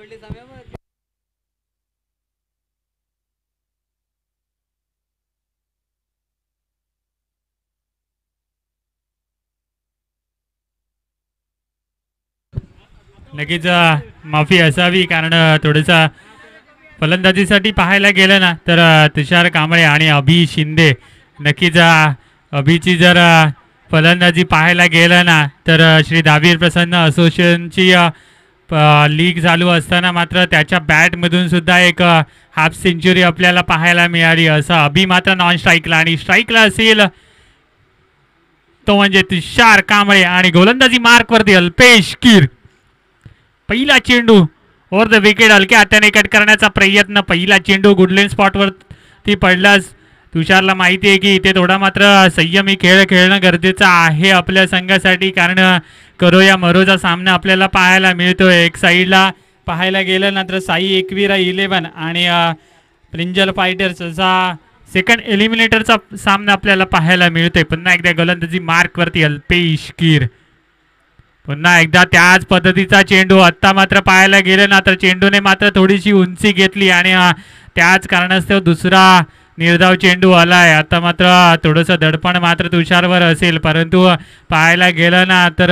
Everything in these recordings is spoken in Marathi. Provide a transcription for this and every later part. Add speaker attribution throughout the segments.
Speaker 1: नक्कीच माफी असावी कारण थोडंसं फलंदाजीसाठी पाहायला गेलं ना तर तुषार कांबळे आणि अभि शिंदे नक्कीच अभिची जर फलंदाजी पाहायला गेलं ना तर श्री दावीर प्रसन्न असोसिएशनची लीग चालू असताना मात्र त्याच्या बॅटमधून सुद्धा एक हाफ सेंचुरी आपल्याला पाहायला मिळाली. असा अभि मात्र नॉन स्ट्राईकला आणि स्ट्राईकला असेल तो म्हणजे तुषार कांबळे आणि गोलंदाजी मार्कवरती अल्पेश कीर. पहिला चेंडू ओव्हर द विकेट हलक्या हाताने कट करण्याचा प्रयत्न. पहिला चेंडू गुडलेन स्पॉटवरती पडलाच. तुषारला माहिती आहे की इथे थोडा मात्र संयमी खेळ खेळणं गरजेचं आहे आपल्या संघासाठी कारण करो या मरोचा सामना आपल्याला पाहायला मिळतोय. एक साईडला पाहायला गेलं ना तर साई एकविरा 11 आणि प्रिंजल फायटर्स असा सेकंड एलिमिनेटरचा सामना आपल्याला पाहायला मिळतोय. पुन्हा एकदा गोलंदाजी मार्कवरती अल्पेश कीर. पुन्हा एकदा त्याच पद्धतीचा चेंडू. आत्ता मात्र पाहायला गेलं ना तर चेंडूने मात्र थोडीशी उंची घेतली आणि त्याच कारणास्तव दुसरा निर्धाव चेंडू आलाय. आता मात्र थोडंसं दडपण मात्र तुषारवर असेल परंतु पाहायला गेलं ना तर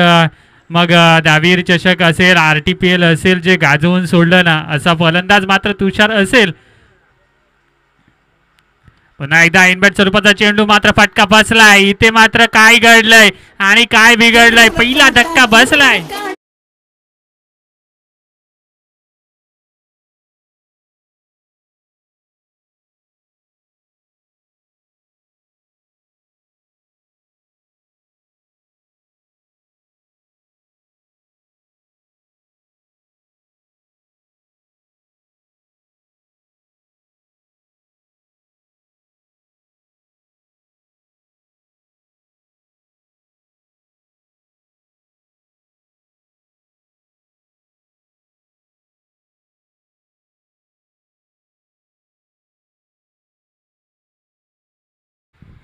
Speaker 1: मग दावीर चषक असेल RTPL असेल जे गाजवून सोडलं ना असा फलंदाज मात्र तुषार असेल. पुन्हा एकदा इनबॅट स्वरूपाचा चेंडू मात्र फटका बसलाय. इथे मात्र काय घडलंय आणि काय बिघडलंय. पहिला धक्का बसलाय.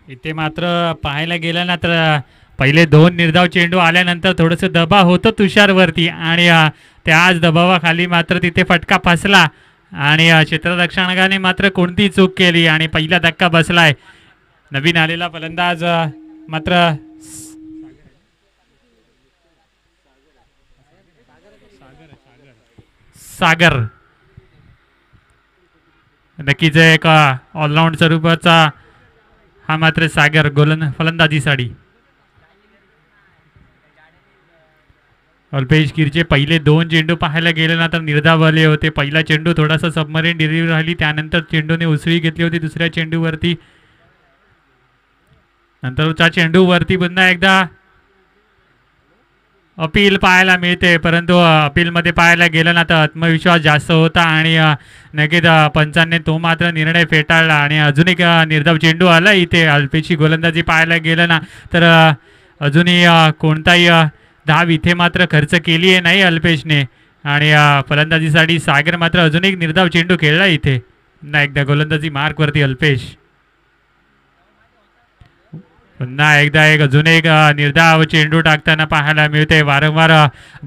Speaker 1: इथे मात्र पाहायला गेलं ना तर पहिले 2 निर्धाव चेंडू आल्यानंतर थोडंसं दबाव होतं तुषारवरती आणि त्याच दबावाखाली मात्र तिथे फटका फसला आणि क्षेत्ररक्षकाने मात्र कोणती चूक केली आणि पहिला धक्का बसलाय. नवीन आलेला फलंदाज मात्र सागर नक्कीच एक ऑलराऊंड स्वरूपाचा हा मात्र सागर फलंदाजीसाठी. अल्पेश कीरचे पहिले 2 चेंडू पाहायला गेले ना तर निर्धाव आले होते. पहिला चेंडू थोडासा सबमरीन डिलिव्हरी राहिली त्यानंतर चेंडूने उसळी घेतली होती दुसऱ्या चेंडूवरती. नंतरच्या चेंडूवरती पुन्हा एकदा अपील पाहायला मिळते परंतु अपीलमध्ये पाहायला गेलं ना तर आत्मविश्वास जास्त होता आणि नक्कीच पंचांनी तो मात्र निर्णय फेटाळला आणि अजून एक निर्धाव चेंडू आला. इथे अल्पेशची गोलंदाजी पाहायला गेलं ना तर अजूनही कोणताही धाव इथे मात्र खर्च केली आहे नाही अल्पेशने आणि फलंदाजीसाठी सागर मात्र अजून एक निर्धाव चेंडू खेळला. इथे पुन्हा एकदा गोलंदाजी मार्कवरती अल्पेश. पुन्हा एकदा अजून एक निर्धाव चेंडू टाकताना पाहायला मिळते. वारंवार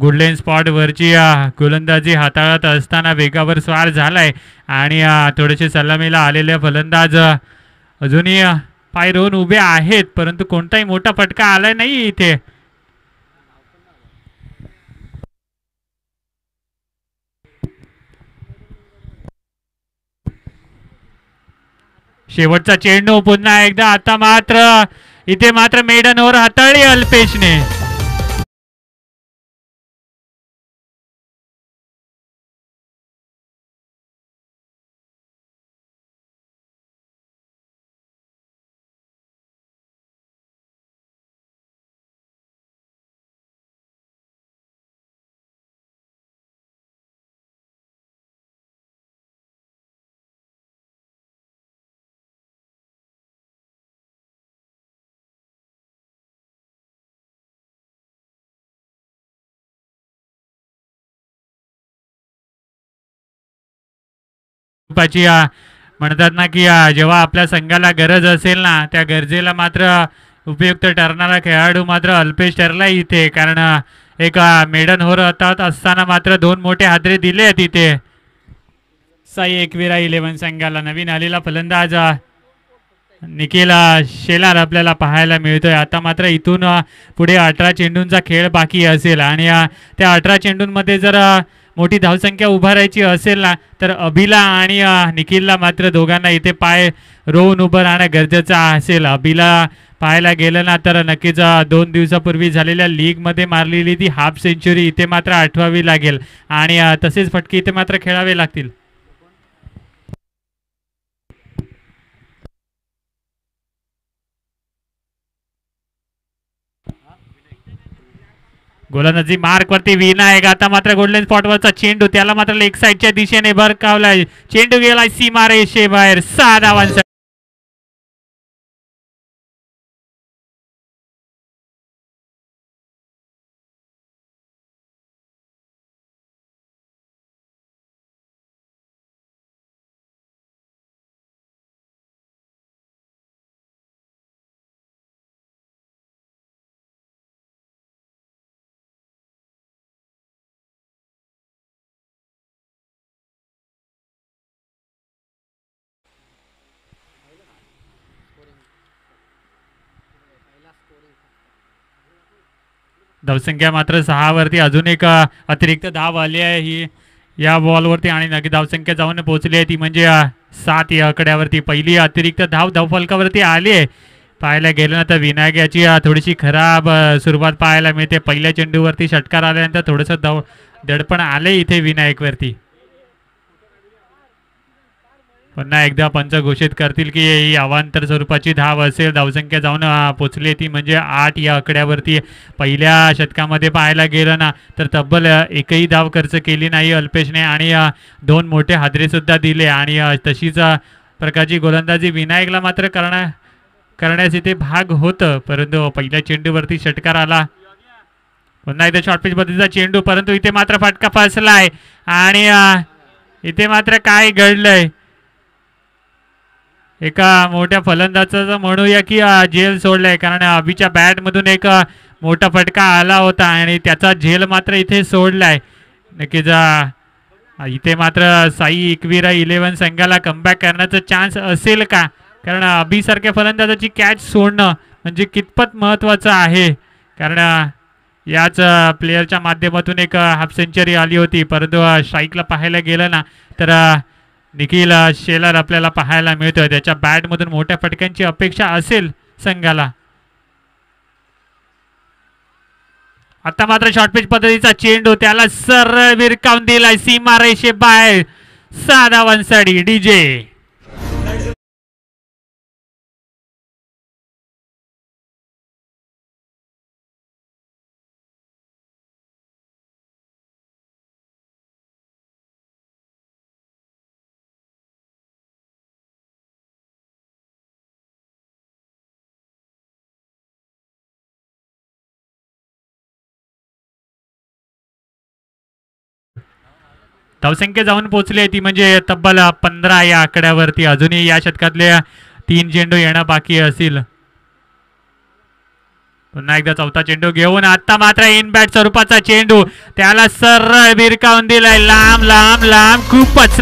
Speaker 1: गुडलेन स्पॉटवरची गोलंदाजी हाताळत असताना वेगावर स्वार झालाय आणि थोडेसे सलामीला आलेले फलंदाज अजूनही पाय रोवून उभे आहेत परंतु कोणताही मोठा फटका आलाय नाही इथे. शेवटचा चेंडू पुन्हा एकदा. आता मात्र इथे मात्र मेडन ओव्हर हाताळली अल्पेशने. म्हणतात ना की जेव्हा आपल्या संघाला गरज असेल ना त्या गरजेला मात्र उपयुक्त ठरणारा खेळाडू मात्र अल्पेश ठरला इथे कारण एक मेडन होत असताना मात्र 2 मोठे हादरे दिले तिथे साई एकविरा 11 संघाला. नवीन आलेला फलंदाज निखिल शेलार आपल्याला पाहायला मिळतोय. आता मात्र इथून पुढे 18 चेंडूंचा खेळ बाकी असेल आणि त्या 18 चेंडूंमध्ये जर मोठी धावसंख्या उभारायची असेल ना तर अभिला आणि निखिलला मात्र दोघांना इथे पाय रोवून उभं राहणं गरजेचं असेल. अभिला पाहायला गेलं ना तर नक्कीच 2 दिवसापूर्वी झालेल्या लीगमध्ये मारलेली ती हाफ सेंचुरी इथे मात्र आठवावी लागेल आणि तसेच फटके इथे मात्र खेळावे लागतील. गोलंदाजी मार्क वरती विनायक. आता मात्र गोल्डन स्पॉट वरचा चेंडू त्याला मात्र लेग साईडच्या दिशेने भरकावलाय. चेंडू गेलाय सीमा रेषे बाहेर. 6 धावांचा धावसंख्या मात्र 6 वरती अजून एक अतिरिक्त धाव आली आहे ही या बॉलवरती आणि नक्की धावसंख्या जाऊन पोहोचली आहे ती म्हणजे 7 या आकड्यावरती. पहिली अतिरिक्त धाव धावफलकावरती आली आहे. पाहायला गेलं ना तर विनायक याची थोडीशी खराब सुरुवात पाहायला मिळते. पहिल्या चेंडूवरती षटकार आल्यानंतर थोडंसं दडपण आले इथे विनायकवरती. पुन्हा एकदा पंच घोषित करतील की ही अवांतर स्वरूपाची धाव असेल. धावसंख्या जाऊन पोचली ती म्हणजे 8 या आकड्यावरती. पहिल्या षटकामध्ये पाहायला गेलं ना तर तब्बल एकही धाव खर्च केली नाही अल्पेशने आणि 2 मोठे हादरे सुद्धा दिले आणि तशीच प्रकारची गोलंदाजी विनायकला मात्र करण्यास इथे भाग होतं. परंतु पहिल्या चेंडूवरती षटकार आला. पुन्हा एकदा शॉर्ट पिच पद्धतीचा चेंडू परंतु इथे मात्र फटका फसलाय आणि इथे मात्र काय घडलंय. एका मोठ्या फलंदाजाचं म्हणूया की झेल सोडलाय कारण अभिच्या बॅटमधून एक मोठा फटका आला होता आणि त्याचा झेल मात्र इथे सोडलाय. नक्कीच इथे मात्र साई एकविरा 11 संघाला कमबॅक करण्याचा चान्स असेल का कारण अभिसारख्या फलंदाजाची कॅच सोडणं म्हणजे कितपत महत्त्वाचं आहे कारण याच प्लेयरच्या माध्यमातून एक हाफ सेंचुरी आली होती. परंतु स्ट्राईकला पाहायला गेलं ना तर निखिल शेलार आपल्याला पाहायला मिळतोय. त्याच्या बॅटमधून मोठ्या फटक्यांची अपेक्षा असेल संघाला. आता मात्र शॉर्ट पिच पद्धतीचा चेंडू त्याला सरळ विरकावून दिलाय सीमा रेषे बाहेर. 6 धावांसाठी डीजे. धावसंख्या जाऊन पोहोचली ती म्हणजे तब्बल 15 या आकड्यावरती. अजूनही या षटकातले 3 चेंडू येणं बाकी असतील. पुन्हा एकदा चौथा चेंडू घेऊन आता मात्र इन बॅट स्वरूपाचा चेंडू त्याला सरळ भिरकावून दिलाय. लांब लांब लांब खूपच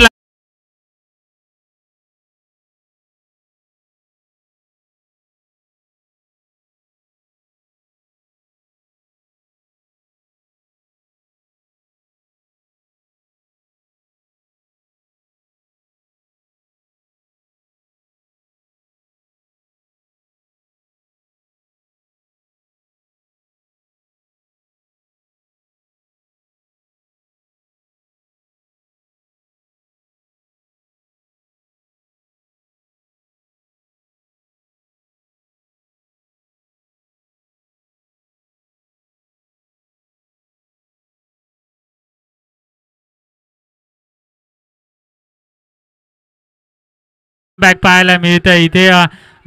Speaker 1: बॅक पाहायला मिळतं. इथे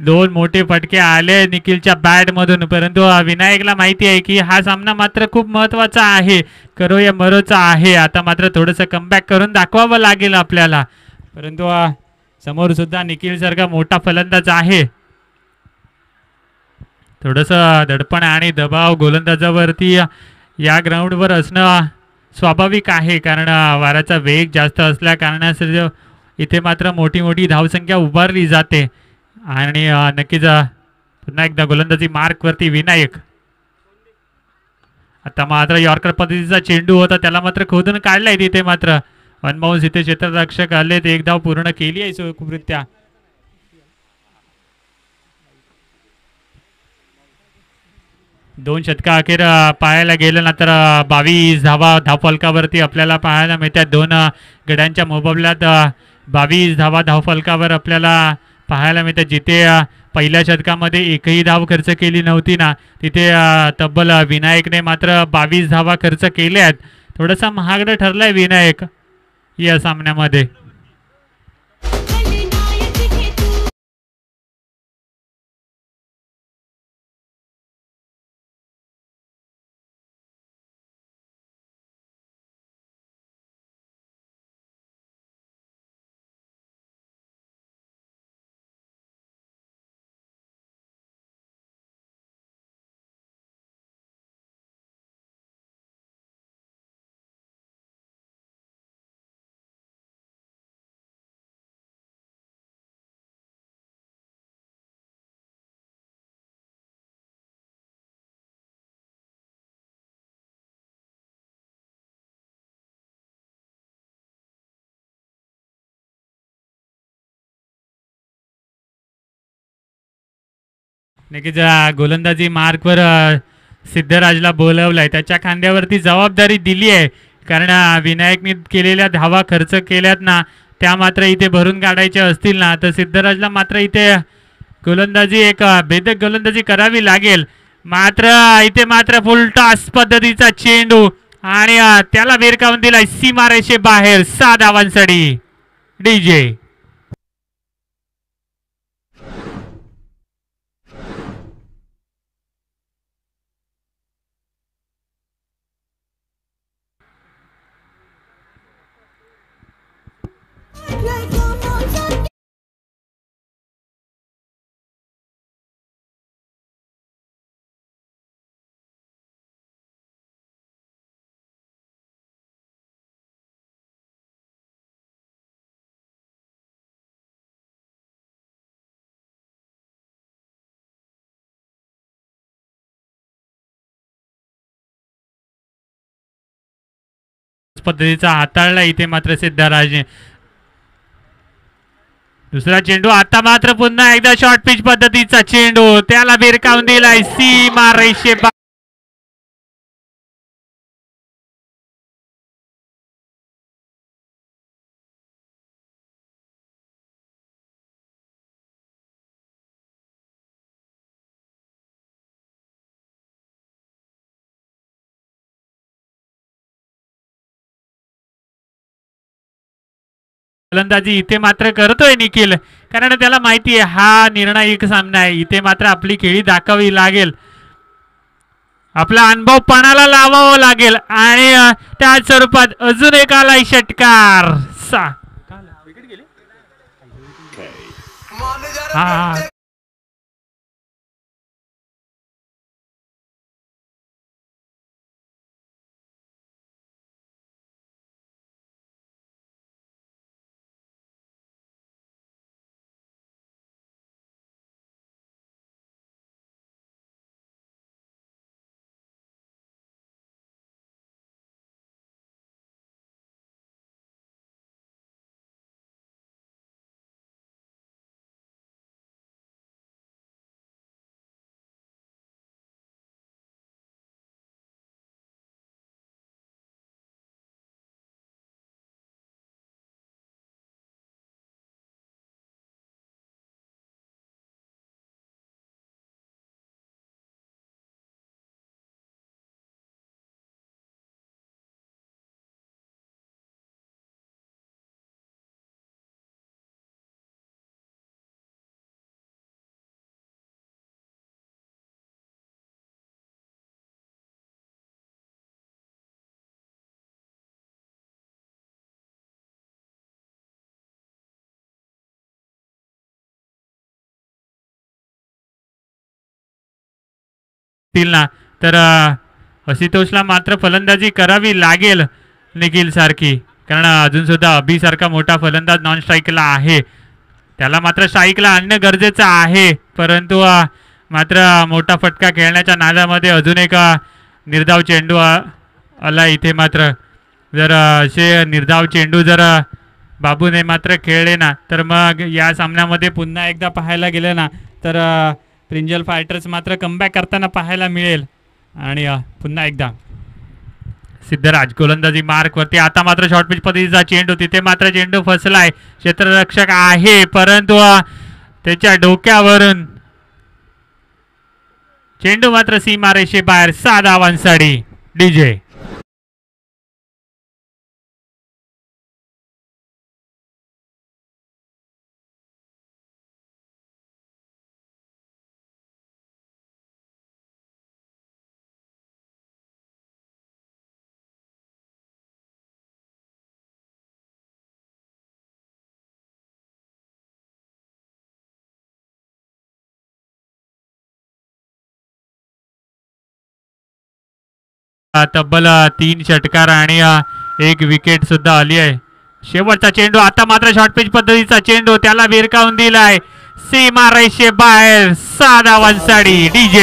Speaker 1: 2 मोठे फटके आले निखिलच्या बॅट मधून. परंतु विनायकला माहिती आहे की हा सामना मात्र खूप महत्वाचा आहे. करो या मरोचा आहे. आता मात्र थोडंसं कमबॅक करून दाखवावं लागेल आपल्याला. परंतु समोर सुद्धा निखिल सारखा मोठा फलंदाज आहे. थोडंसं दडपण आणि दबाव गोलंदाजावरती या ग्राउंडवर असणं स्वाभाविक आहे, कारण वाऱ्याचा वेग जास्त असल्या कारणास इथे मात्र मोठी मोठी धावसंख्या उभारली जाते. आणि नक्कीच पुन्हा एकदा गोलंदाजी मार्कवरती विनायक. आता मात्र यॉर्कर पद्धतीचा चेंडू होता, त्याला मात्र खोदून काढलाय तिथे. मात्र अनबाउन्स इथे क्षेत्ररक्षक आले, ते एक धाव पूर्ण केली आहे सुखरित्या. दोन षटका अखेर पाहायला गेलं ना तर 22 धावा धावफलकावरती आपल्याला पाहायला मिळतात. दोन गड्यांच्या मुकाबल्यात 22 धावा धावफलकावर आपल्याला पाहायला मिळतात. जिथे पहिल्या षटकामध्ये एकही धाव खर्च केली नव्हती ना, तिथे तब्बल विनायकने मात्र 22 धावा खर्च केल्या आहेत. थोडासा महागडं ठरलाय विनायक या सामन्यामध्ये. नक्कीच गोलंदाजी मार्कवर सिद्धराजला बोलवलंय, त्याच्या खांद्यावरती जबाबदारी दिली आहे. कारण विनायकने केलेल्या धावा खर्च केल्यात ना, त्या मात्र इथे भरून काढायच्या असतील ना, तर सिद्धराजला मात्र इथे गोलंदाजी एक भेदक गोलंदाजी करावी लागेल. मात्र इथे मात्र फुल टॉस पद्धतीचा चेंडू आणि त्याला भिरकावून दिलाय सीमारेषे बाहेर. 6 धावांसाठी डीजे. पद्धतीचा हाताळला इथे मात्र सिद्धराजने. दुसरा चेंडू आता मात्र पुन्हा एकदा शॉर्ट पिच पद्धतीचा चेंडू, त्याला भिरकावून दिलाय सीमारेषे. गोलंदाजी इथे मात्र करतोय निखिल, कारण त्याला माहिती आहे हा निर्णायक सामना आहे. इथे मात्र आपली खेळी दाखवावी लागेल, आपला अनुभव पणाला लावावा लागेल. आणि त्याच स्वरूपात अजून एक आलाय षटकार. हा ना तर आशुतोषला मात्र फलंदाजी करावी लागेल निखिल सारखी, कारण अजून सुद्धा अभि सारखा मोठा फलंदाज नॉन स्ट्राईकला आहे, त्याला मात्र स्ट्राईकला आणणं गरजेचं आहे. परंतु मात्र मोठा फटका खेळण्याच्या नादामध्ये अजून एक निर्धाव चेंडू आला इथे. मात्र जर असे निर्धाव चेंडू जर बाबूने मात्र खेळले ना तर मग या सामन्यामध्ये पुन्हा एकदा पाहायला गेलं ना तर प्रिंजल फायटर्स मात्र कमबॅक करताना पाहायला मिळेल. आणि पुन्हा एकदा सिद्धराज गोलंदाजी मार्कवरती. आता मात्र शॉर्ट पिच पद्धतीचा चेंडू, तिथे मात्र चेंडू फसलाय, क्षेत्ररक्षक आहे परंतु त्याच्या डोक्यावरून चेंडू मात्र सीमारेषे बाहेर. 6 धावांसाठी डीजे. तब्बल 3 षटकार आणि 1 विकेट सुद्धा आली आहे. शेवटचा चेंडू, आता मात्र शॉर्ट पिच पद्धतीचा चेंडू, त्याला भिरकावून दिलाय सीमारेषे बाहेर. 6 धावांसाठी डीजे.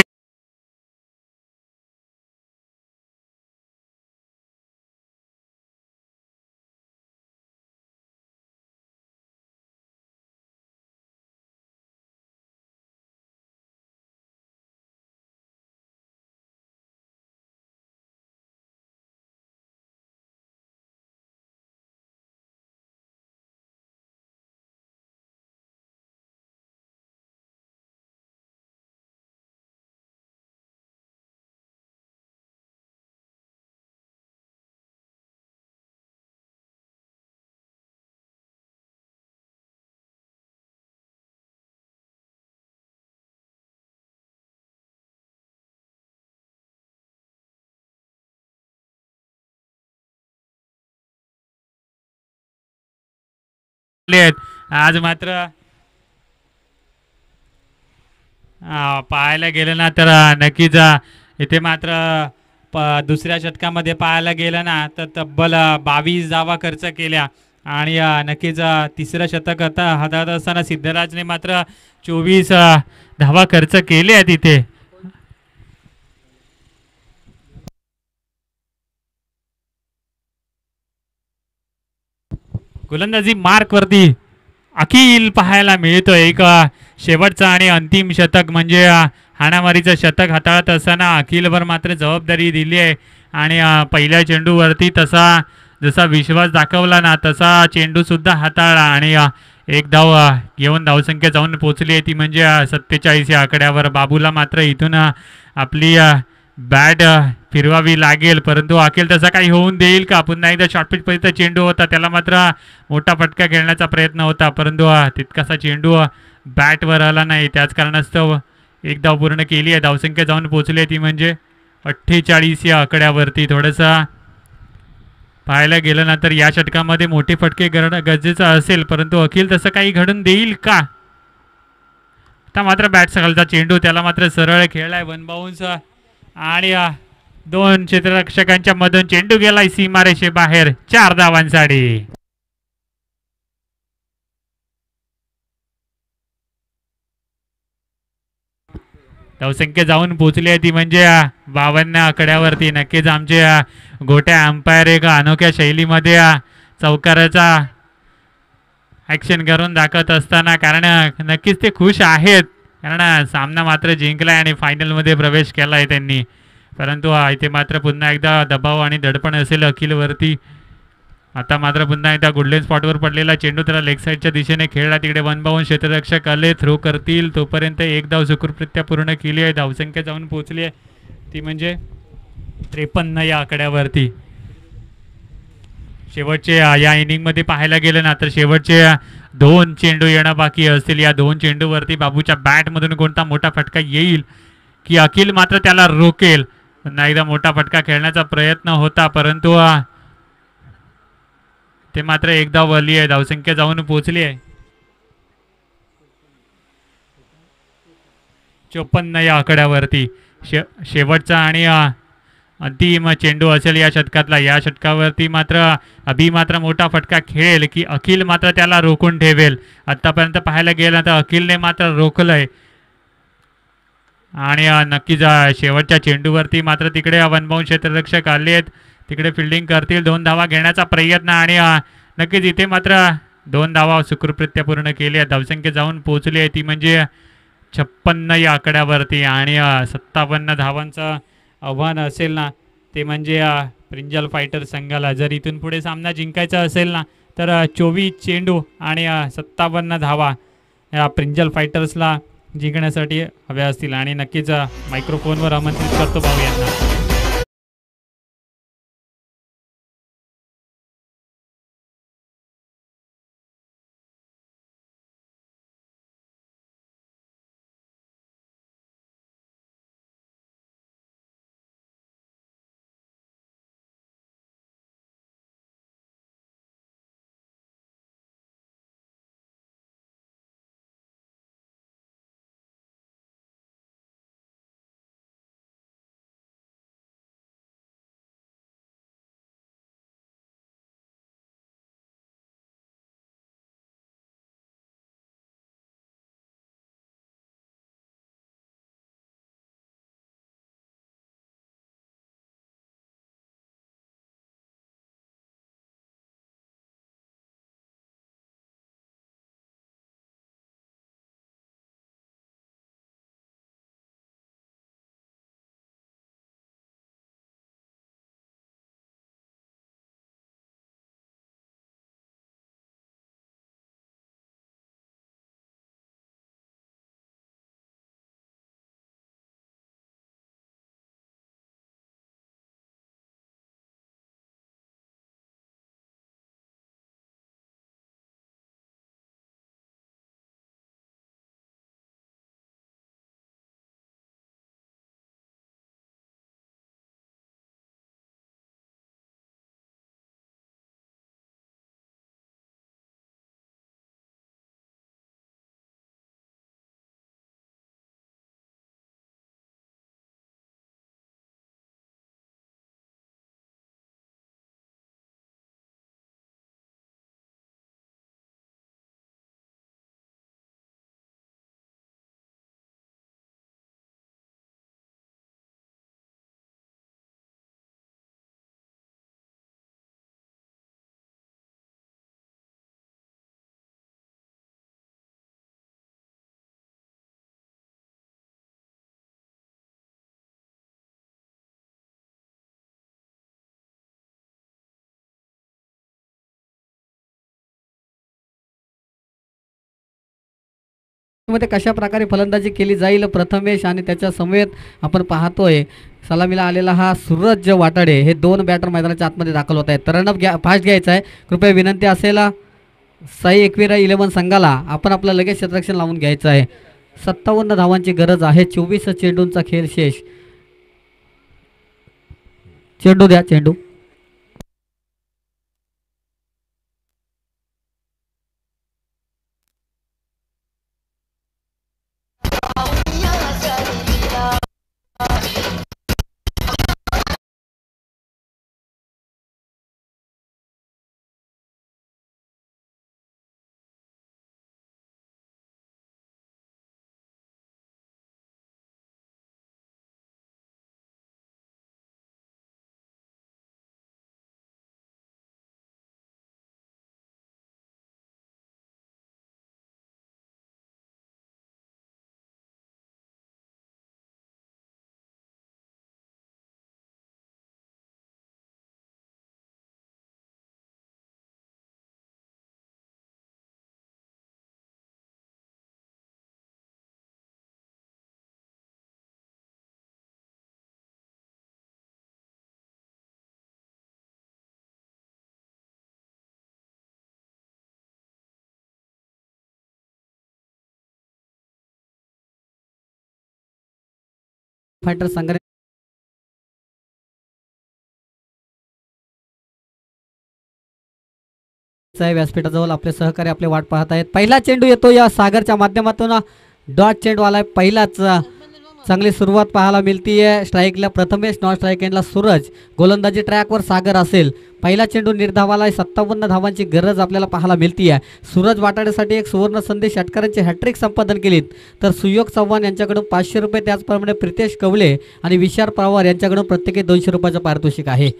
Speaker 1: आज मात्र पाहायला गेलं ना तर नक्कीच इथे मात्र दुसऱ्या षटकामध्ये पाहायला गेलं ना तर तब्बल 22 धावा खर्च केल्या. आणि नक्कीच तिसरं षटक हातात असताना सिद्धराजने मात्र 24 धावा खर्च केले आहेत इथे. गोलंदाजी मार्कवरती अखिल पाहायला मिळतो. एक शेवटचा आणि अंतिम शतक म्हणजे हाणामारीचं शतक हाताळत असताना अखिलवर मात्र जबाबदारी दिली आहे. आणि पहिल्या चेंडूवरती जसा विश्वास दाखवला ना तसा चेंडू सुद्धा हाताळला. आणि एक धाव घेऊन धावसंख्या जाऊन पोहोचली आहे, ती म्हणजे 47 या आकड्यावर. बाबूला मात्र इथून आपली बॅट फिरवावी लागेल, परंतु अखिल तसा काही होऊन देईल का? पुन्हा एकदा शॉर्टपिच पर्यंत चेंडू होता, त्याला मात्र मोठा फटका खेळण्याचा प्रयत्न होता, परंतु तितकासा चेंडू बॅटवर आला नाही. त्याच कारणास्तव एक धाव पूर्ण केली आहे. धावसंख्या जाऊन पोहोचली आहे ती म्हणजे 48 या आकड्यावरती. थोडंसं पाहायला गेलं ना तर या षटकामध्ये मोठे फटके करणं गरजेचं असेल, परंतु अखिल तसं काही घडून देईल का? आता मात्र बॅट खालचा चेंडू, त्याला मात्र सरळ खेळलाय 1 बाउन्स. आणि 2 क्षेत्ररक्षकांच्या मधून चेंडू गेलाय सीमारेषे बाहेर. 4 धावांसाठी. धावसंख्या जाऊन पोहोचली आहे ती म्हणजे 52 आकड्यावरती. नक्कीच आमचे गोट्या अंपायर एक अनोख्या शैलीमध्ये चौकाराचा ॲक्शन करून दाखवत असताना, कारण नक्कीच ते खुश आहेत, कारण सामना मात्र जिंकलाय आणि फायनलमध्ये प्रवेश केला आहे त्यांनी. परंतु इथे मात्र पुन्हा एकदा दबाव आणि दडपण असेल अखिलवरती. आता मात्र पुन्हा एकदा गोल्डन स्पॉटवर पडलेला चेंडू त्याला लेग साईडच्या दिशेने खेळला. तिकडे 1 बाउंड क्षेत्ररक्षक आले, थ्रो करतील तोपर्यंत एक धाव सुखरूपरित्या पूर्ण केली आहे. धावसंख्या जाऊन पोहोचली आहे ती म्हणजे 53 या आकड्यावरती. शेवटचे या इनिंगमध्ये पाहायला गेलं ना तर शेवटचे 2 चेंडू येणं बाकी असतील. या 2 चेंडूवरती बाबूच्या बॅटमधून कोणता मोठा फटका येईल की अखिल मात्र त्याला रोकेल. पुन्हा एकदा मोठा फटका खेळण्याचा प्रयत्न होता, परंतु ते मात्र एक धाव आली आहे. धावसंख्या जाऊन पोहोचली आहे 54 या आकड्यावरती. शेवटचा आणि अंतिम चेंडू असेल या षटकातला. या षटकावरती मात्र अभि मात्र मोठा फटका खेळेल की अखिल मात्र त्याला रोखून ठेवेल. आत्तापर्यंत पाहायला गेलं तर अखिलने मात्र रोखलंय आणि नक्कीच शेवटच्या चेंडूवरती मात्र तिकडे वनबाउंड क्षेत्ररक्षक आले आहेत, तिकडे फिल्डिंग करतील. 2 धावा घेण्याचा प्रयत्न आणि नक्कीच इथे मात्र 2 धावा सुखरूपरित्या पूर्ण केली आहे. धावसंख्या जाऊन पोहोचली आहे ती म्हणजे 56 या आकड्यावरती आणि 57 धावांचं आव्हान असेल ना ते म्हणजे प्रिंजल फायटर संघाला. जर इथून पुढे सामना जिंकायचा असेल ना तर 24 चेंडू आणि 57 धावा या प्रिंजल फायटर्सला जिंकण्यासाठी हव्या असतील. आणि नक्कीच मायक्रोफोनवर आमंत्रित करतो भाऊ यांना.
Speaker 2: मध्ये कशा प्रकारे फलंदाजी केली जाईल प्रथमेश आणि त्याच्या समवेत आपण पाहतोय सलामीला आलेला हा सूरज वाटाडे. हे 2 बॅटर मैदानाच्या आतमध्ये दाखल होत आहेत. रनअप फास्ट घ्यायचा आहे. कृपया विनंती असेल साई एकविरा 11 संघाला आपण आपलं लगेच क्षेत्ररक्षण लावून घ्यायचं आहे. 57 धावांची गरज आहे. 24 चेंडूंचा खेळ शेष. चेंडू द्या चेंडू. फायटर संघ व्यासपीठाजवळ आपले सहकारी आपले वाट पाहत आहेत. पहिला चेंडू येतो या सागरच्या माध्यमातून. डॉट चेंडू आलाय पहिलाच. चांगली सुरुवात पाहायला मिळतीये. स्ट्राईकला प्रथमेश, नॉन स्ट्राईक एंडला सूरज, गोलंदाजी ट्रॅकवर सागर असेल. पहिला चेंडू निर्धावाला 57 धावांची गरज आपल्याला पाहायला मिळतीये. सूरज वाटाड्यासाठी एक सुवर्ण संधी षटकारांची हॅट्रिक संपादन केलीत, तर सुयोग चव्हाण यांच्याकडून 500 रुपये, त्याचप्रमाणे प्रितेश कवले आणि विशाल पवार यांच्याकडून प्रत्येकी 200 रुपयाचं पारितोषिक आहे.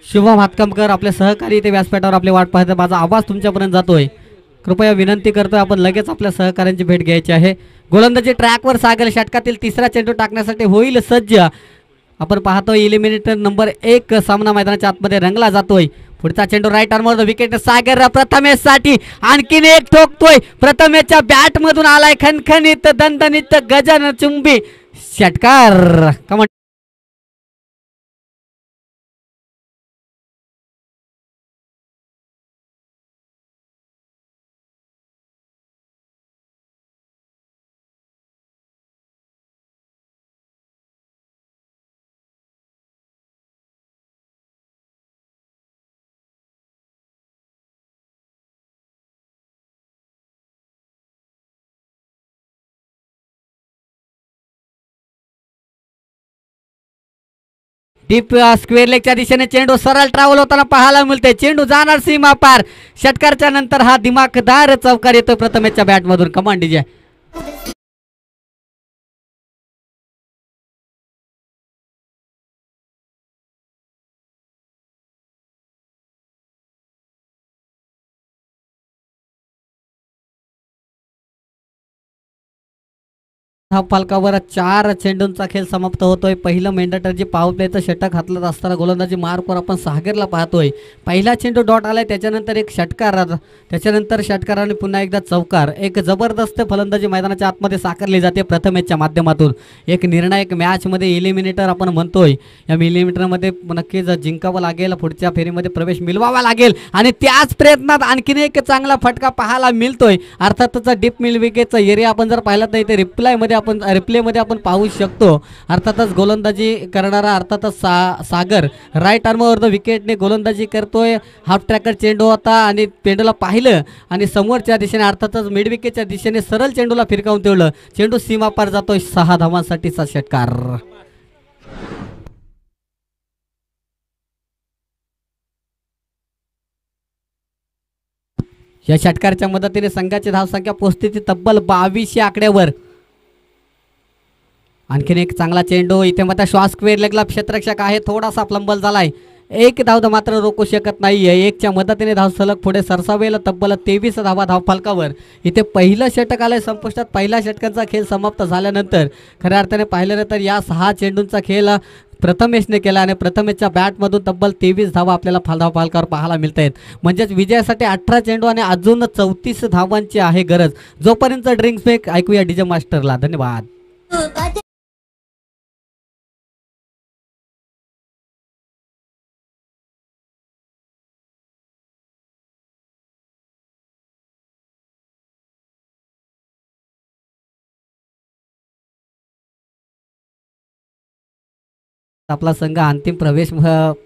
Speaker 2: शुभम हातकमकर आपले सहकारी इथे व्यासपीठावर आपली वाट पाहतात. माझा आवाज तुमच्यापर्यंत जातोय, कृपया विनंती करतोय आपण लगेच आपल्या सहकाऱ्यांची भेट घ्यायची आहे. गोलंदाजी ट्रॅकवर सागर, षटकातील तिसरा चेंडू टाकण्यासाठी होईल सज्ज. आपण पाहतोय इलिमिनेटर नंबर 1 सामना मैदानाच्या आतमध्ये रंगला जातोय. पुढचा चेंडू राईट आर्मवर विकेट सागर प्रथमेश साठी आणखीन एक ठोकतोय. प्रथमेशच्या बॅट मधून आलाय खणखणीत दणदणीत गजन चुंबी षटकार. डीप स्क्वेअर लेगच्या दिशेने चेंडू सरळ ट्रॅव्हल होताना पाहायला मिळते. चेंडू जाणार सीमा पार. षटकारच्या नंतर हा दिमागदार चौकार येतो प्रथमेशच्या बॅट मधून. Command DJ. फलकावर 4 चेंडूंचा खेळ समाप्त होतोय. पहिलं मेंढटरजी पॉवर प्लेचं षटक हातलत असताना गोलंदाजी मार्कवर आपण सागरला पाहतोय. पहिला चेंडू डॉट आलाय, त्याच्यानंतर एक षटकार, त्याच्यानंतर षटकाराने पुन्हा एकदा चौकार. एक जबरदस्त फलंदाजी मैदानाच्या आतमध्ये साकारली जाते प्रथमेशच्या माध्यमातून. एक निर्णायक मॅचमध्ये इलिमिनेटर आपण म्हणतोय, या इलिमिनेटरमध्ये नक्कीच जिंकावं लागेल, पुढच्या फेरीमध्ये प्रवेश मिळवावा लागेल आणि त्याच प्रयत्नात आणखीन एक चांगला फटका पाहायला मिळतोय. अर्थातच डीप मिल विकेटचा एरिया आपण जर पाहिला तर इथे रिप्लेमध्ये आपण पाहू शकतो. अर्थातच गोलंदाजी करणारा अर्थातच सागर राईट आर्मवर विकेटने गोलंदाजी करतोय. हाफ ट्रॅकर चेंडू होता आणि पेंडूला पाहिलं आणि समोरच्या दिशेने अर्थातच मिड विकेटच्या दिशेने सरळ चेंडूला फिरकावून ठेवलं. चेंडू सीमा पार जातोय. 6 धावांसाठीचा षटकार. या षटकारच्या मदतीने संघाची धावसंख्या पोहोचते तब्बल 2200 आकड्यावर. आणखीन एक चांगला चेंडू इथे मात्र श्वास स्क्वेअर लेगला क्षेत्ररक्षक आहे, थोडासा फ्लंबल झालाय. एक धाव मात्र रोखू शकत नाहीये. एकच्या मदतीने धाव सलग पुढे सरसावेल. तब्बल 23 धावा धाव फलकावर. इथे पहिलं षटक आलंय संपुष्टात. पहिल्या षटकांचा खेळ समाप्त झाल्यानंतर खऱ्या अर्थाने पाहिलं तर या 6 चेंडूंचा खेळ प्रथमेशने केला आणि प्रथमेशच्या बॅटमधून तब्बल 23 धावा आपल्याला धाव फलकावर पाहायला मिळत आहेत. म्हणजेच विजयासाठी 18 चेंडू आणि अजून 34 धावांची आहे गरज. जोपर्यंत ड्रिंक्स ब्रेक ऐकूया डीजे मास्टरला. धन्यवाद. आपला संघ अंतिम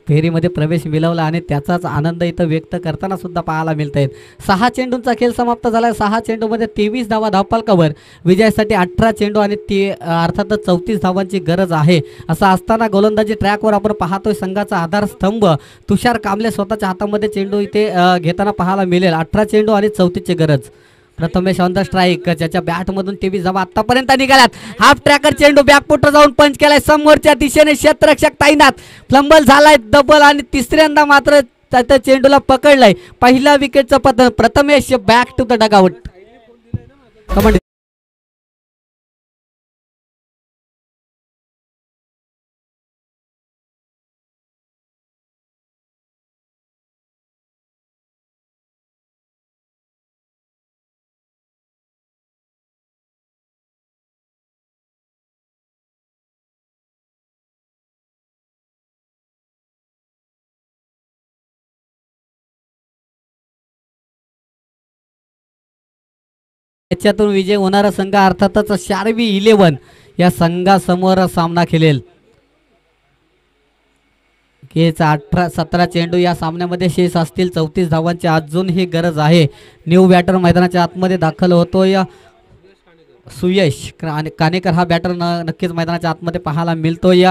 Speaker 2: फेरीमध्ये प्रवेश मिळवला आणि त्याचाच आनंद इथं व्यक्त करताना सुद्धा पाहायला मिळत आहेत. 6 चेंडूंचा खेळ समाप्त झाला. 6 चेंडूमध्ये 23 धावा धावफलकावर. विजयासाठी 18 चेंडू आणि अर्थातच 34 धावांची गरज आहे. असं असताना गोलंदाजी ट्रॅकवर आपण पाहतोय संघाचा आधारस्तंभ तुषार कांबळे स्वतःच्या हातामध्ये चेंडू इथे घेताना पाहायला मिळेल. 18 चेंडू आणि 34ची गरज. प्रथमेश ऑन द स्ट्राईक, ज्याच्या बॅटमधून 23 धावा आतापर्यंत निघाल्यात. हाफ ट्रॅकर चेंडू बॅकफुटर जाऊन पंच केलाय. समोरच्या दिशेने क्षेत्ररक्षक तैनात. फ्लंबल झालाय डबल आणि तिसऱ्यांदा मात्र त्या चेंडूला पकडलाय. पहिला विकेटचं पतन. Prathamesh back to the dugout. याच्यातून विजय होणारा संघ अर्थातच शार्वी 11 या संघासमोर सामना खेळेल. केच 17 चेंडू या सामन्यामध्ये शेष असतील. 34 धावांची अजूनही गरज आहे. न्यू बॅटर मैदानाच्या आतमध्ये दाखल होतोय. सुयश कानेकर हा बॅटर नक्कीच मैदानाच्या आतमध्ये पाहायला मिळतोय.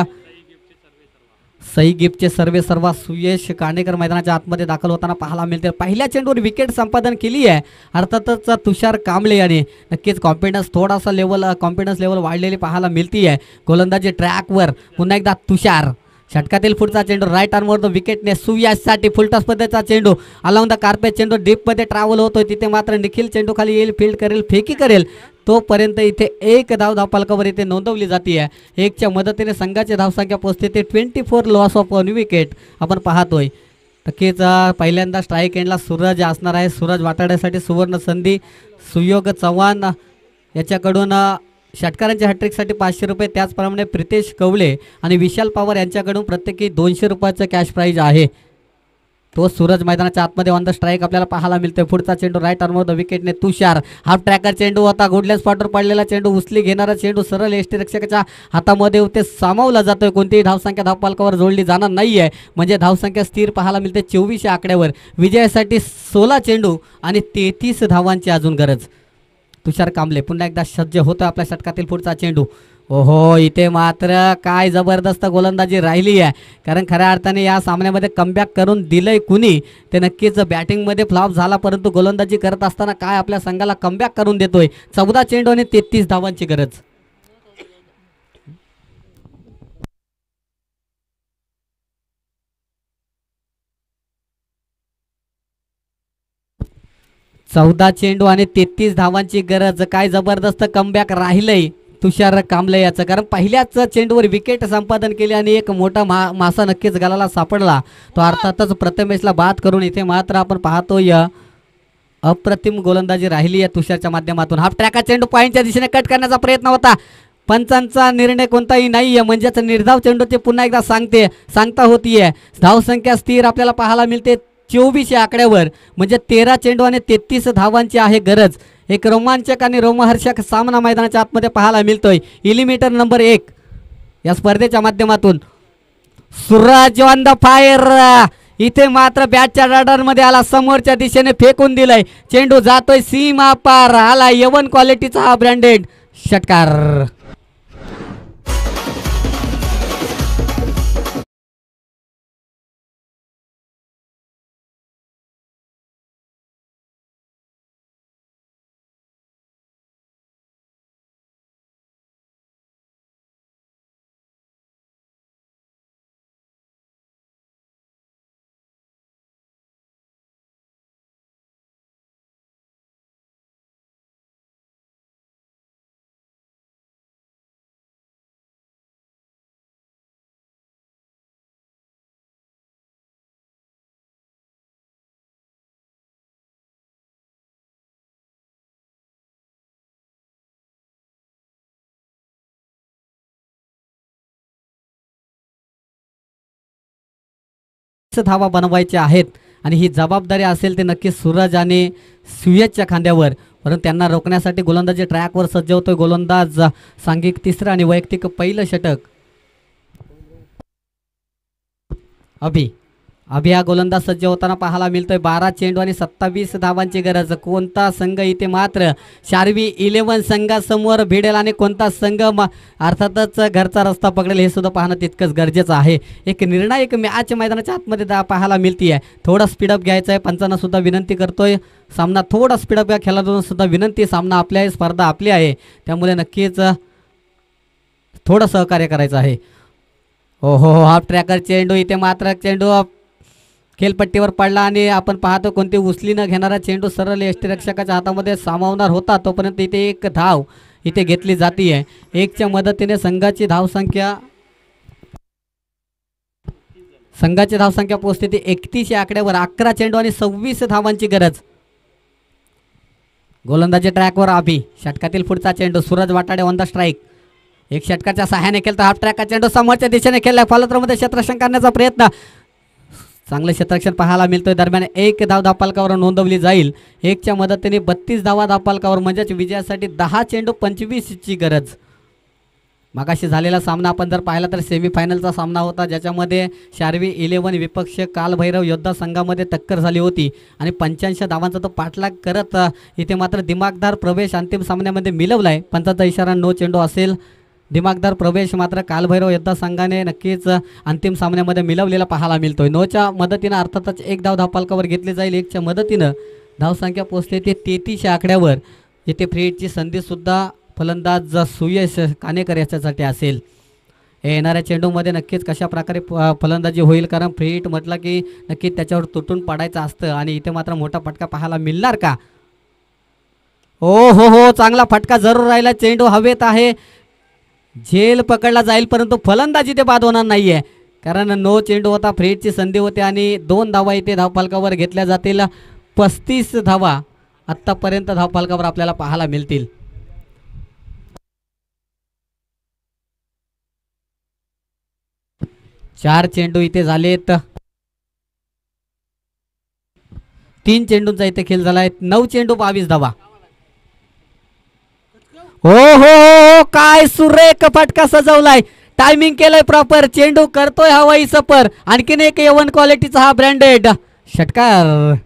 Speaker 2: सई गिफ्टचे सर्वेसर्वा सुयश कानेकर मैदानाच्या आतमध्ये दाखल होताना पाहायला मिळते. पहिल्या चेंडूवर विकेट संपादन केली आहे अर्थातच तुषार कांबळे याने. नक्कीच कॉन्फिडन्स लेवल वाढलेली पाहायला मिळते आहे. गोलंदाजी ट्रॅकवर पुन्हा एकदा तुषार. षटकातील पुढचा चेंडू राईट आर्मवर विकेटने सुयशसाठी फुलटॉस पद्धतीचा चेंडू अलॉंग द कार्पेट चेंडू डीपमध्ये ट्रॅव्हल होतोय. तिथे मात्र निखिल चेंडू खाली येईल, फील्ड करेल, फेकी करेल. तोपर्यंत इथे एक धावपालकावर इथे नोंदवली जाते आहे. एकच्या मदतीने संघाची धावसंख्या पोहोचते ते 24 लॉस ऑफ 1 विकेट आपण पाहतोय. नक्कीच पहिल्यांदा स्ट्राईक एंडला सूरज असणार आहे. सूरज वाटाड्यासाठी सुवर्ण संधी. सुयोग चव्हाण याच्याकडून षटकारांच्या हॅट्रिकसाठी 500 रुपये. त्याचप्रमाणे प्रितेश कवळे आणि विशाल पवार यांच्याकडून प्रत्येकी 200 रुपयाचं कॅश प्राईज आहे. तो सूरज मैदानाच्या आतमध्ये ऑन द स्ट्राईक आपल्याला पाहायला मिळतोय. पुढचा चेंडू राईट आर्मवर द विकेटने तुषार. हाफ ट्रॅकर चेंडू होता. गुडल्या स्पॉटवर पडलेला चेंडू उचली घेणारा चेंडू सरळ यष्टीरक्षकाच्या हातामध्ये ते सामावला जातोय. कोणतीही धावसंख्या धावपालकावर जोडली जाणार नाही आहे. म्हणजे धावसंख्या स्थिर पाहायला मिळते 24 या आकड्यावर. विजयासाठी 16 चेंडू आणि 33 धावांची अजून गरज. तुषार कांबळे पुन्हा एकदा सज्ज होतो आपल्या षटकातील पुढचा चेंडू. ओहो, इथे मात्र काय जबरदस्त गोलंदाजी राहिली आहे. कारण खऱ्या अर्थाने या सामन्यामध्ये कमबॅक करून दिलंय कुणी ते नक्कीच बॅटिंगमध्ये फ्लॉप झाला, परंतु गोलंदाजी करत असताना काय आपल्या संघाला कमबॅक करून देतोय. 14 चेंडू आणि 33 धावांची गरज. चौदा चेंडू आणि 33 धावांची गरज. काय जबरदस्त कमबॅक राहिलंय तुषार कांबळे याचं. कारण पहिल्याच चेंडूवर विकेट संपादन केले आणि एक मोठा मासा नक्कीच गालाला सापडला. तो अर्थातच प्रथमेशला बाद करून इथे मात्र आपण पाहतोय अप्रतिम गोलंदाजी राहिली आहे तुषारच्या माध्यमातून. हाफ ट्रॅका चेंडू पॉईंटच्या दिशेने कट करण्याचा प्रयत्न होता. पंचांचा निर्णय कोणताही नाही आहे. म्हणजेच निर्धाव चेंडू ते पुन्हा एकदा सांगता होतीये. धावसंख्या स्थिर आपल्याला पाहायला मिळते 24 या आकड्यावर. म्हणजे 13 चेंडू आणि 33 धावांची आहे गरज. एक रोमांचक आणि रोमहर्षक सामना मैदानाच्या आतमध्ये पाहायला मिळतोय. इलिमीटर नंबर 1 या स्पर्धेच्या माध्यमातून सूरज ऑन द फायर. इथे मात्र बॅटच्या रडारमध्ये आला, समोरच्या दिशेने फेकून दिलाय. चेंडू जातोय सीमा पार. आला यवन क्वालिटीचा हा ब्रँडेड षटकार. धावा बनवायचे आहेत आणि ही जबाबदारी असेल ते नक्की सूरज आणि सुयशच्या खांद्यावर. परंतु त्यांना रोखण्यासाठी गोलंदाजी ट्रॅकवर सज्ज होतोय. गोलंदाज सांघिक तिसरं आणि वैयक्तिक पहिलं षटक. अभि हा गोलंदाज सज्ज होताना पाहायला मिळतोय. 12 चेंडू आणि 27 धावांची गरज. कोणता संघ इथे मात्र शार्वी 11 संघासमोर भिडेल आणि कोणता संघ अर्थातच घरचा रस्ता पकडेल हे सुद्धा पाहणं तितकंच गरजेचं आहे. एक निर्णायक मॅच मैदानाच्या आतमध्ये पाहायला मिळते आहे. थोडा स्पीडअप घ्यायचा आहे. पंचांना सुद्धा विनंती करतोय. सामना थोडा स्पीडअप घ्या. खेळाडूंना सुद्धा विनंती. सामना आपल्या आहे, स्पर्धा आपली आहे, त्यामुळे नक्कीच थोडं सहकार्य करायचं आहे. ओहो, हाफ ट्रॅकर चेंडू. इथे मात्र चेंडू खेळपट्टीवर पडला आणि आपण पाहतो कोणती उचली न घेणारा चेंडू सरळ यष्टीरक्षकाच्या हातामध्ये सामावणार होता. तोपर्यंत इथे एक धाव इथे घेतली जाते. 1च्या मदतीने संघाची धावसंख्या पोहोचते ती 31 या आकड्यावर. 11 चेंडू आणि 26 धावांची गरज. गोलंदाजी ट्रॅकवर अभि. षटकातील पुढचा चेंडू Suraj Watade on the strike. एक षटकाच्या सहाय्याने खेळता हाफ ट्रॅकचा चेंडू समोरच्या दिशेने खेळलाय. फॉलोथ्रोमध्ये क्षेत्ररक्षण करण्याचा प्रयत्न. चांगलं क्षेत्ररक्षण पाहायला मिळतोय. दरम्यान एक धाव धावफलकावर नोंदवली जाईल. एकच्या मदतीने 32 धावा धावफलकावर म्हणजेच विजयासाठी 10 चेंडू 25ची गरज. मगाशी झालेला सामना आपण जर पाहिला तर सेमीफायनलचा सामना होता, ज्याच्यामध्ये शार्वी 11 विपक्ष कालभैरव योद्धा संघामध्ये टक्कर झाली होती आणि 85 धावांचा तो पाठलाग करत इथे मात्र दिमागदार प्रवेश अंतिम सामन्यामध्ये मिळवलाय. पंचाचा इशारा नो चेंडू असेल. दिमागदार प्रवेश मात्र कालभैरव योद्धा संघाने नक्कीच अंतिम सामन्यामध्ये मिळवलेला पाहायला मिळतोय. नोच्या मदतीनं अर्थातच एक धाव धावफलकावर घेतली जाईल. एकच्या मदतीनं धावसंख्या पोहोचते ते 33 आकड्यावर. इथे फ्री हिटची संधीसुद्धा फलंदाज सुयश कानेकर याच्यासाठी असेल. येणाऱ्या चेंडूमध्ये नक्कीच कशा प्रकारे फलंदाजी होईल, कारण फ्री हिट म्हटलं की नक्कीच त्याच्यावर तुटून पडायचं असतं आणि इथे मात्र मोठा फटका पाहायला मिळणार का? हो, चांगला फटका जरूर राहिला. चेंडू हवेत आहे, झेल पकडला जाईल, परंतु फलंदाजी ते बाद होणार नाहीये, कारण नो चेंडू होता. फ्री हिटची संधी होती आणि 2 धावा इथे धावफलकावर घेतल्या जातील. 35 धावा आत्तापर्यंत धावफलकावर आपल्याला पाहायला मिळतील. 4 चेंडू इथे झालेत. 3 चेंडूंचा इथे खेळ झालाय. 9 चेंडू 22 धावा. हो, काय सुरेख फटका सजवलाय. टायमिंग केलंय प्रॉपर. चेंडू करतोय हवाई सफर. आणखीन एक A1 क्वालिटीचा हा ब्रँडेड षटकार.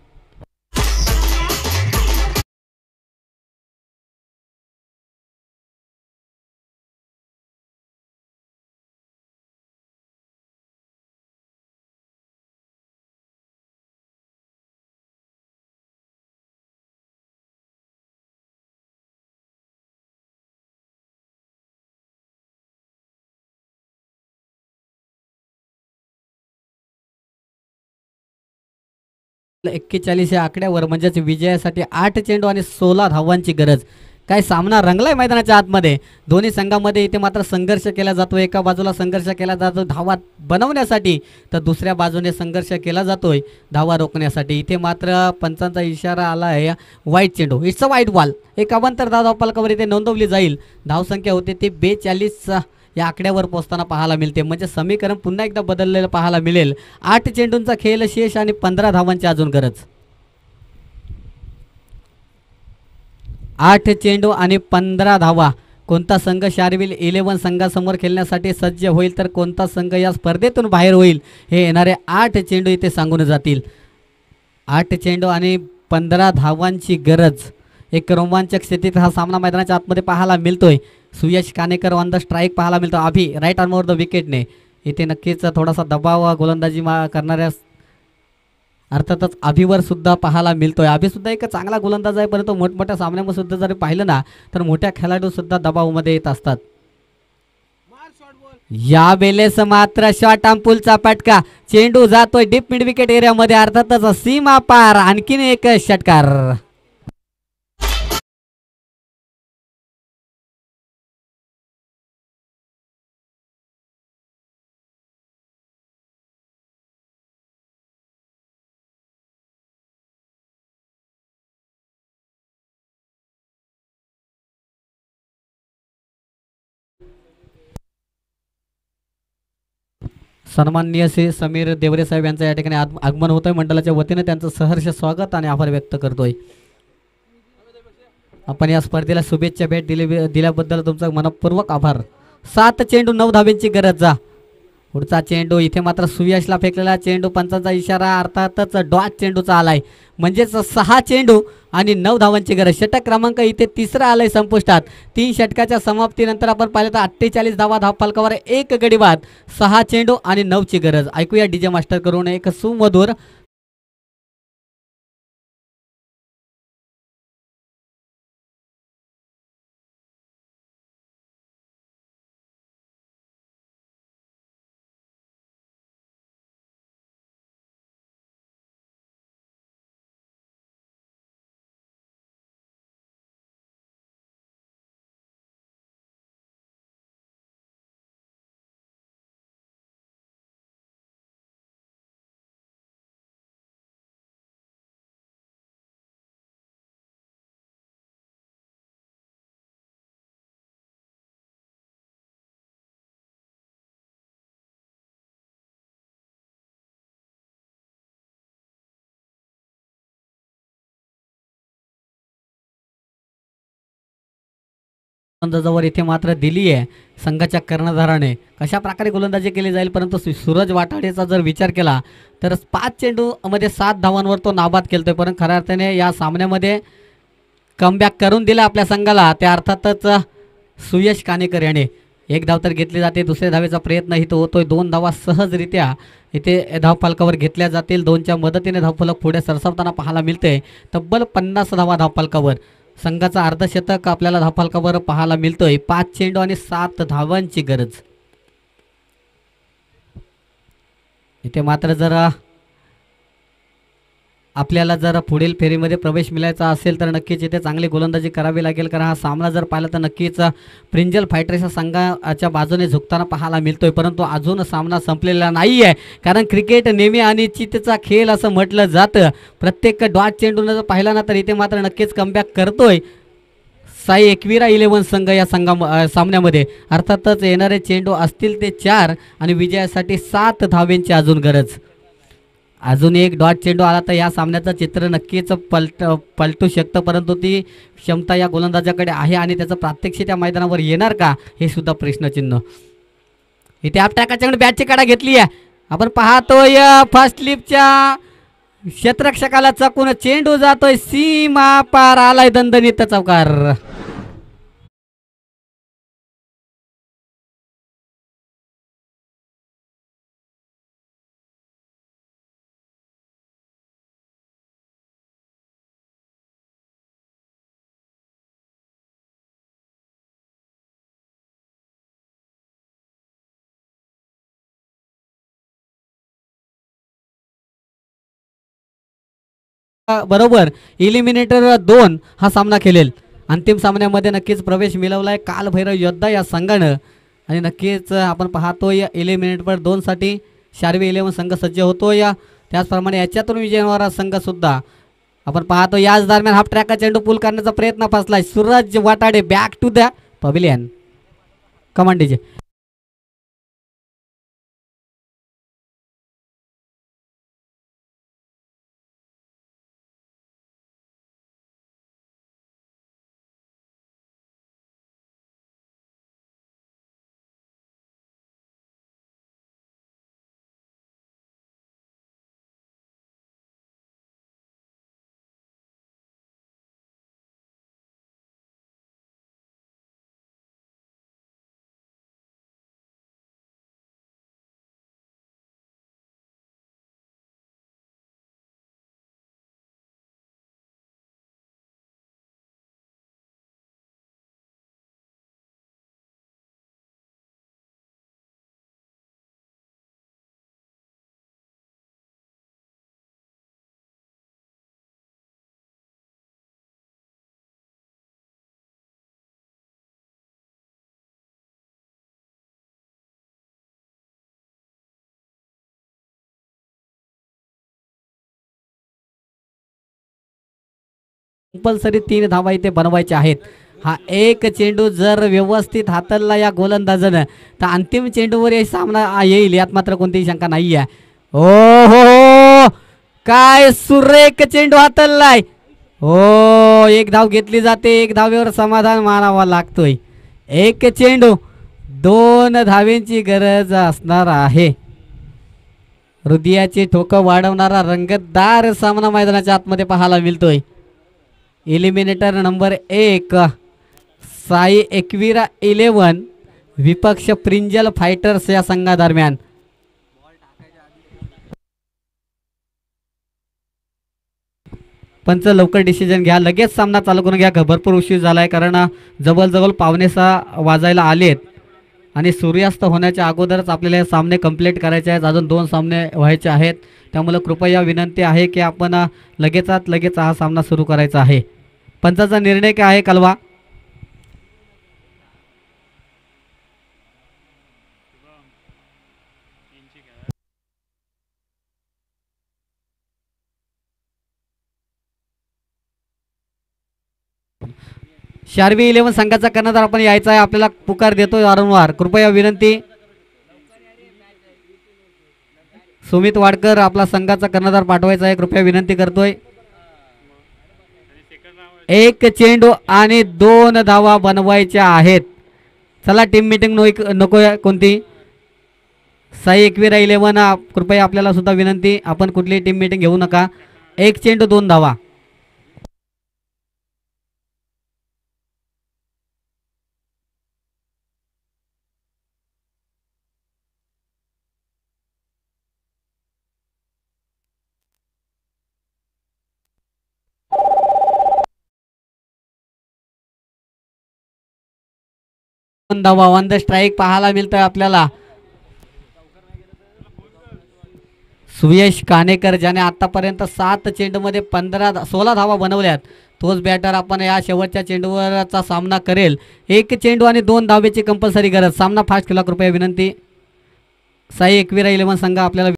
Speaker 2: एक्केचाळीस या आकड्यावर म्हणजेच विजयासाठी 8 चेंडू आणि 16 धावांची गरज. काय सामना रंगलाय मैदानाच्या आतमध्ये. दोन्ही संघामध्ये इथे मात्र संघर्ष केला जातो. एका बाजूला संघर्ष केला जातो धावा बनवण्यासाठी, तर दुसऱ्या बाजूने संघर्ष केला जातोय धावा रोखण्यासाठी. इथे मात्र पंचांचा इशारा आला आहे वाईट चेंडू. इट्स अ वाईट बॉल. एक अवांतर धाव धावफलकावर इथे नोंदवली जाईल. धावसंख्या होते ती 42 या आकड्यावर पोहोचताना पाहायला मिळते. म्हणजे समीकरण पुन्हा एकदा बदललेलं पाहायला मिळेल. 8 चेंडूंचा खेळ शेष आणि 15 धावांची अजून गरज. 8 चेंडू आणि 15 धावा. कोणता संघ शार्विल 11 संघासमोर खेळण्यासाठी सज्ज होईल, तर कोणता संघ या स्पर्धेतून बाहेर होईल, हे येणारे 8 चेंडू इथे सांगून जातील. 8 चेंडू आणि 15 धावांची गरज. एक रोमांचक स्थितीत हा सामना मैदानाच्या आतमध्ये पाहायला मिळतोय. Suyash Kanekar on the strike पाहायला मिळतो. अभि राईट आर्मवर द विकेटने. इथे नक्कीच थोडासा दबाव गोलंदाजी करणाऱ्या अर्थातच अभिवर सुद्धा पाहायला मिळतोय. अभि सुद्धा एक चांगला गोलंदाज आहे, परंतु मोठमोठ्या सामन्यामध्ये सुद्धा जर पाहिलं ना, तर मोठ्या खेळाडू सुद्धा दबावामध्ये येत असतात. या वेळेस मात्र शॉर्ट आर्म पुलचा फटका. चेंडू जातोय डीप मिड विकेट एरियामध्ये. अर्थातच सीमा पार. आणखीन एक षटकार. सन्माननीय श्री समीर देवरे साहेब यांचं या ठिकाणी आगमन होतंय. मंडळाच्या वतीने त्यांचं सहर्ष स्वागत आणि आभार व्यक्त करतोय. आपण या स्पर्धेला शुभेच्छा भेट दिल्याबद्दल तुमचा मनपूर्वक आभार. 7 चेंडू 9 धाब्यांची गरज. जा पुढचा चेंडू. इथे मात्र सुयशला फेकलेला चेंडू. पंचांचा इशारा अर्थातच डॉट चेंडूचा आलाय. म्हणजेच 6 चेंडू आणि 9 धावांची गरज. षटक क्रमांक इथे 3रा आलाय संपुष्टात. 3 षटकाच्या समाप्तीनंतर आपण पाहिलं तर 48 धावा धावफलकावर 1 गडी बाद. 6 चेंडू आणि 9ची गरज. ऐकूया डीजे मास्टर करून एक सुमधुर गोलंदाजावर इथे मात्र दिली आहे संघाच्या कर्णधाराने. कशा प्रकारे गोलंदाजी केली जाईल, परंतु सूरज वाटाडेचा जर विचार केला तर 5 चेंडूमध्ये 7 धावांवर तो नाबाद केलतोय. परंतु खऱ्या अर्थाने या सामन्यामध्ये कमबॅक करून दिला आपल्या संघाला त्या अर्थातच सुयश कानेकर याने. 1 धाव तर घेतली जाते, दुसऱ्या धावेचा प्रयत्न इथं होतोय. 2 धावा सहजरित्या इथे धावफलकावर घेतल्या जातील. 2च्या मदतीने धावफलक पुढे सरसावताना पाहायला मिळते. तब्बल 50 धावा धावफलकावर संघाचा अर्धशतक आपल्याला धावफलकावर पाहायला मिळतोय. 5 चेंडू आणि 7 धावांची गरज. इथे मात्र जरा आपल्याला जर पुढील फेरीमध्ये प्रवेश मिळायचा असेल तर नक्कीच इथे चांगली गोलंदाजी करावी लागेल. कारण हा सामना जर पाहिला तर नक्कीच प्रिंजल फायटर्सच्या संघाच्या बाजूने झुकताना पाहायला मिळतोय. परंतु अजून सामना संपलेला नाही आहे, कारण क्रिकेट नेहमी अनिश्चिततेचा खेळ असं म्हटलं जातं. प्रत्येक डॉट चेंडून जर पाहिला ना तर इथे मात्र नक्कीच कमबॅक करतोय साई एकविरा 11 संघ या सामन्यामध्ये. अर्थातच येणारे चेंडू असतील ते 4 आणि विजयासाठी 7 धावेंची अजून गरज. अजून एक डॉट चेंडू आला तर या सामन्याचं चित्र नक्कीच पलटू शकतं. परंतु ती क्षमता या गोलंदाजाकडे आहे आणि त्याचं प्रात्यक्षिक त्या मैदानावर येणार का हे सुद्धा प्रश्नचिन्ह. इथे आपट्याकाच्याकडे बॅटची काढा घेतली आहे. आपण पाहतोय फर्स्ट स्लिपच्या क्षेत्ररक्षकाला चकून चेंडू जातोय सीमा पार, आलाय दणदणीत चौकार. बरोबर इलिमिनेटर 2 हा सामना खेळेल. अंतिम सामन्यामध्ये नक्कीच प्रवेश मिळवलाय कालभैरव योद्धा या संघानं. आणि नक्कीच आपण पाहतोय इलिमिनेटर 2 साठी शार्वी 11 संघ सज्ज होतोय. त्याचप्रमाणे याच्यातून विजयवाडा संघ सुद्धा आपण पाहतो. याच दरम्यान हाफ ट्रॅकचा चेंडू पूल करण्याचा प्रयत्न फसलाय. Suraj Watade back to the pavilion. Command DJ. Compulsory 3 धावा इथे बनवायच्या आहेत. हा एक चेंडू जर व्यवस्थित हाताळला या गोलंदाजानं तर अंतिम चेंडूवर हे सामना येईल यात मात्र कोणतीही शंका नाही आहे. ओ हो काय सुरेख चेंडू हाताळलाय. हो एक धाव घेतली जाते. 1 धावेवर समाधान मानावा लागतोय. एक चेंडू 2 धावेंची गरज असणार आहे. हृदयाची ठोकं वाढवणारा रंगतदार सामना मैदानाच्या आतमध्ये पाहायला मिळतोय. एलिमिनेटर नंबर 1 साई एकविरा 11 विपक्ष प्रिंजल फायटर्स या संघादरम्यान. पंच लवकर डिसिजन घ्या, लगेच सामना चालू करून घ्या. भरपूर उशीर झालाय कारण जवळ 5:15 वाजायला आलेत आणि सूर्यास्त होण्याच्या अगोदरच आपल्याला हे सामने कंप्लीट करायचे आहेत. अजून 2 सामने व्हायचे आहेत. त्यामुळे कृपया विनंती आहे की आपण लगेचात लगेच हा सामना सुरू करायचा आहे. पंचाचा निर्णय काय आहे कळवा. शार्वी 11 संघाचा कर्णधार आपण यायचा आहे. आपल्याला पुकार देतोय वारंवार. कृपया विनंती. सुमित वाडकर आपला संघाचा कर्णधार पाठवायचा आहे. कृपया विनंती करतोय. एक चेंडू आणि 2 धावा बनवायच्या आहेत. चला टीम मीटिंग नको कोणती. साई एकविरा 11 कृपया आपल्याला सुद्धा विनंती, आपण कुठलीही टीम मीटिंग घेऊ नका. 1 चेंडू 2 धावा. धावा ऑन द स्ट्राईक पाहायला मिळतंय आपल्याला. सुयश कानेकर ज्याने आतापर्यंत 7 चेंडूमध्ये 16 धावा बनवल्यात, तोच बॅटर आपण या शेवटच्या चेंडूवरचा सामना करेल. 1 चेंडू आणि 2 धावेची कंपल्सरी गरज. सामना फास्ट केला कृपया विनंती. साई एकविरा 11 संघ आपल्याला